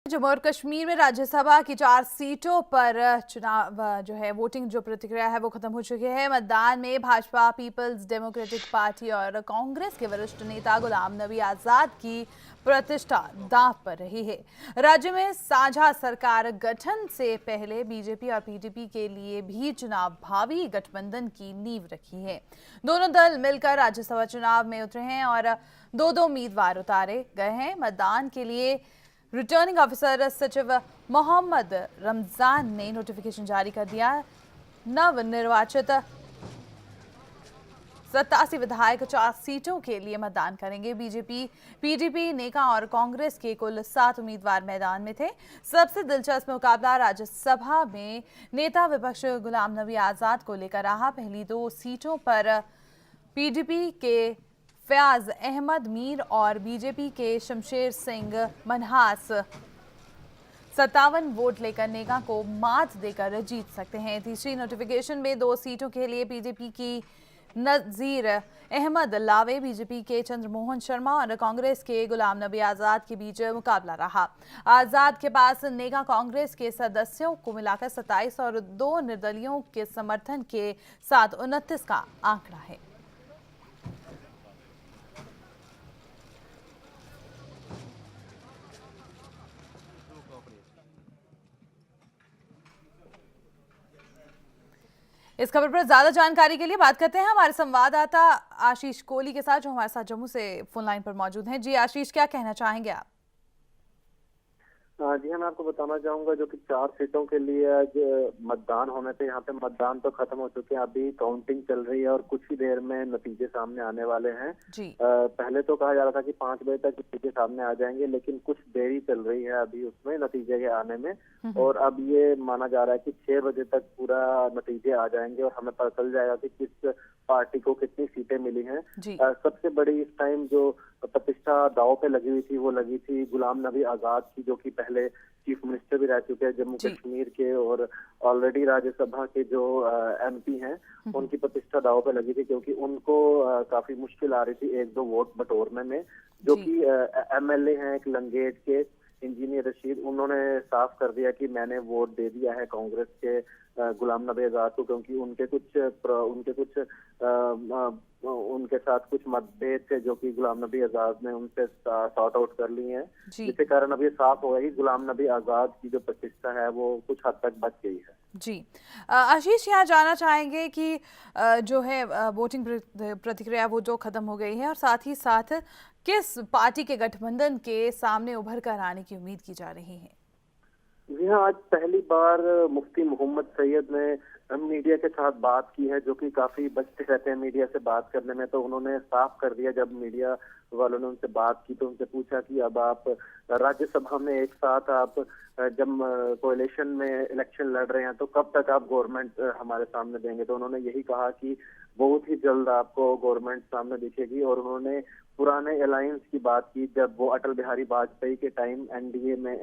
जम्मू और कश्मीर में राज्यसभा की 4 सीटों पर चुनाव जो है वोटिंग जो प्रतिक्रिया है वो खत्म हो चुकी है। मतदान में भाजपा, पीपल्स डेमोक्रेटिक पार्टी और कांग्रेस के वरिष्ठ नेता गुलाम नबी आजाद की प्रतिष्ठा दांव पर रही है। राज्य में साझा सरकार गठन से पहले बीजेपी और पीडीपी के लिए भी चुनाव भावी गठबंधन की नींव रखी है। दोनों दल मिलकर राज्यसभा चुनाव में उतरे हैं और दो उम्मीदवार उतारे गए हैं। मतदान के लिए रिटर्निंग ऑफिसर सचिव मोहम्मद रमजान ने नोटिफिकेशन जारी कर दिया। नवनिर्वाचित 87 विधायक 4 सीटों के लिए मतदान करेंगे। बीजेपी, पीडीपी, नेका और कांग्रेस के कुल 7 उम्मीदवार मैदान में थे। सबसे दिलचस्प मुकाबला राज्यसभा में नेता विपक्ष गुलाम नबी आजाद को लेकर रहा। पहली 2 सीटों पर पीडीपी के फयाज अहमद मीर और बीजेपी के शमशेर सिंह मनहास 57 वोट लेकर नेका को मात देकर जीत सकते हैं। तीसरी नोटिफिकेशन में 2 सीटों के लिए पीडीपी की नजीर अहमद लावे, बीजेपी के चंद्रमोहन शर्मा और कांग्रेस के गुलाम नबी आजाद के बीच मुकाबला रहा। आजाद के पास नेका कांग्रेस के सदस्यों को मिलाकर 27 और 2 निर्दलियों के समर्थन के साथ 29 का आंकड़ा है। इस खबर पर ज्यादा जानकारी के लिए बात करते हैं हमारे संवाददाता आशीष कोहली के साथ, जो हमारे साथ जम्मू से फोन लाइन पर मौजूद हैं। जी आशीष, क्या कहना चाहेंगे आप? जी हाँ, मैं आपको बताना चाहूंगा जो कि 4 सीटों के लिए आज मतदान होने थे। यहाँ पे मतदान तो खत्म हो चुके हैं, अभी काउंटिंग चल रही है और कुछ ही देर में नतीजे सामने आने वाले हैं। जी। पहले तो कहा जा रहा था कि 5 बजे तक नतीजे सामने आ जाएंगे, लेकिन कुछ देरी चल रही है अभी उसमें नतीजे के आने में। और अब ये माना जा रहा है कि 6 बजे तक पूरा नतीजे आ जाएंगे और हमें पता चल जाएगा कि किस पार्टी को कितनी सीटें मिली हैं। सबसे बड़ी इस टाइम जो प्रतिष्ठा दांव पे लगी हुई थी वो लगी थी गुलाम नबी आजाद की, जो कि पहले चीफ मिनिस्टर भी रह चुके हैं जम्मू कश्मीर के और ऑलरेडी राज्यसभा के जो एमपी हैं उनकी प्रतिष्ठा दांव पे लगी थी, क्योंकि उनको काफी मुश्किल आ रही थी 1-2 वोट बटोरने में। जो कि एमएलए हैं एक लंगेट के इंजीनियर रशीद, उन्होंने साफ कर दिया कि मैंने वोट दे दिया है कांग्रेस के गुलाम नबी आजाद को, क्योंकि उनके साथ कुछ मतभेद थे जो कि गुलाम नबी आजाद ने उनसे सॉर्ट आउट कर ली हैं, जिसके कारण अब ये साफ हो गया कि गुलाम नबी आजाद की जो प्रतिष्ठा है वो कुछ हद तक बच गई है। जी आशीष, यहाँ जानना चाहेंगे कि जो है वोटिंग प्रतिक्रिया वो जो खत्म हो गई है और साथ ही साथ किस पार्टी के गठबंधन के सामने उभर कर आने की उम्मीद की जा रही है? जी हाँ, आज पहली बार मुफ्ती मोहम्मद सैयद ने मीडिया के साथ बात की है, जो कि काफी बचते रहते हैं मीडिया से बात करने में। तो उन्होंने साफ कर दिया, जब मीडिया वालों ने उनसे बात की तो उनसे पूछा कि अब आप राज्यसभा में एक साथ आप जब कोalition में इलेक्शन लड़ रहे हैं तो कब तक आप गवर्नमेंट हमारे सामने देंगे? तो उन्होंने यही कहा कि बहुत ही जल्द आपको गवर्नमेंट सामने दिखेगी। और उन्होंने पुराने अलायंस की बात की, जब वो अटल बिहारी वाजपेयी के टाइम एनडीए में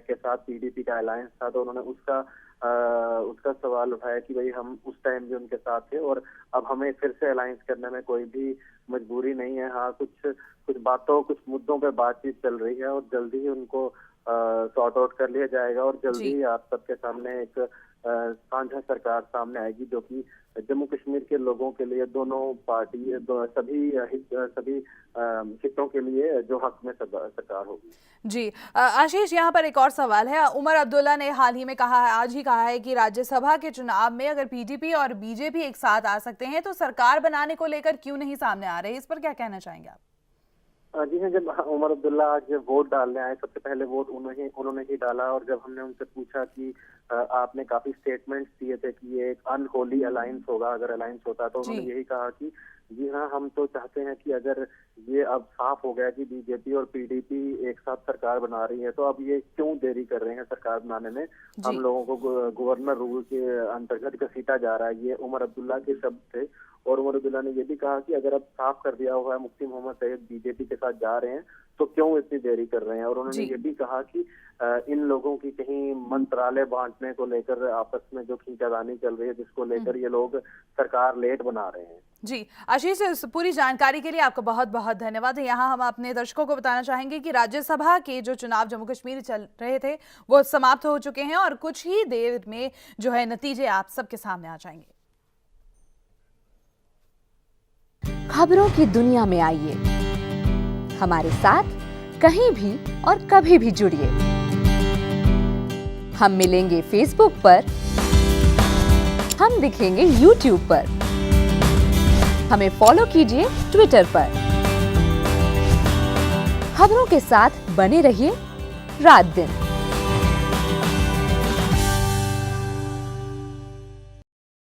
के साथ पीडीपी का अलायंस था, तो उन्होंने उसका सवाल उठाया कि भाई हम उस टाइम भी उनके साथ थे और अब हमें फिर से अलायंस करने में कोई भी मजबूरी नहीं है। हाँ, कुछ मुद्दों पे बातचीत चल रही है और जल्दी ही उनको सॉर्ट आउट कर लिया जाएगा और जल्दी ही आप सबके सामने एक साझा सरकार सामने आएगी, जो कि जम्मू कश्मीर के लोगों के लिए दोनों पार्टी सभी हितों के लिए जो हक में सरकार होगी। जी आशीष, यहाँ पर एक और सवाल है। उमर अब्दुल्ला ने हाल ही में आज ही कहा है कि राज्यसभा के चुनाव में अगर पीडीपी और बीजेपी एक साथ आ सकते हैं तो सरकार बनाने को लेकर क्यों नहीं सामने आ रहे? इस पर क्या कहना चाहेंगे आप? जी हाँ, जब उमर अब्दुल्ला आज वोट डालने आए, सबसे पहले वोट उन्होंने ही डाला। और जब हमने उनसे पूछा कि आपने काफी स्टेटमेंट्स दिए थे कि ये एक अनहोली अलायंस होगा अगर अलायंस होता, तो उन्होंने यही कहा कि जी हाँ, हम तो चाहते हैं कि अगर ये अब साफ हो गया कि बीजेपी और पीडीपी एक साथ सरकार बना रही है तो अब ये क्यों देरी कर रहे हैं सरकार बनाने में? हम लोगों को गवर्नर रूल के अंतर्गत घसीटा जा रहा है। ये उमर अब्दुल्ला के शब्द थे। और उमर अब्दुल्ला ने ये भी कहा कि अगर अब साफ कर दिया हुआ है मुफ्ती मोहम्मद सैयद बीजेपी के साथ जा रहे हैं तो क्यों इतनी देरी कर रहे हैं? और उन्होंने ये भी कहा कि इन लोगों की कहीं मंत्रालय बांटने को लेकर आपस में जो खींचातानी चल रही है, जिसको लेकर ये लोग सरकार लेट बना रहे हैं। जी, आशीष, इस पूरी जानकारी के लिए आपका बहुत बहुत धन्यवाद। यहाँ हम अपने दर्शकों को बताना चाहेंगे कि राज्यसभा के जो चुनाव जम्मू कश्मीर चल रहे थे वो समाप्त हो चुके हैं और कुछ ही देर में जो है नतीजे आप सबके सामने आ जाएंगे। खबरों की दुनिया में आइए, हमारे साथ कहीं भी और कभी भी जुड़िए। हम मिलेंगे फेसबुक पर, हम दिखेंगे यूट्यूब पर, हमें फॉलो कीजिए ट्विटर पर। खबरों के साथ बने रहिए रात दिन।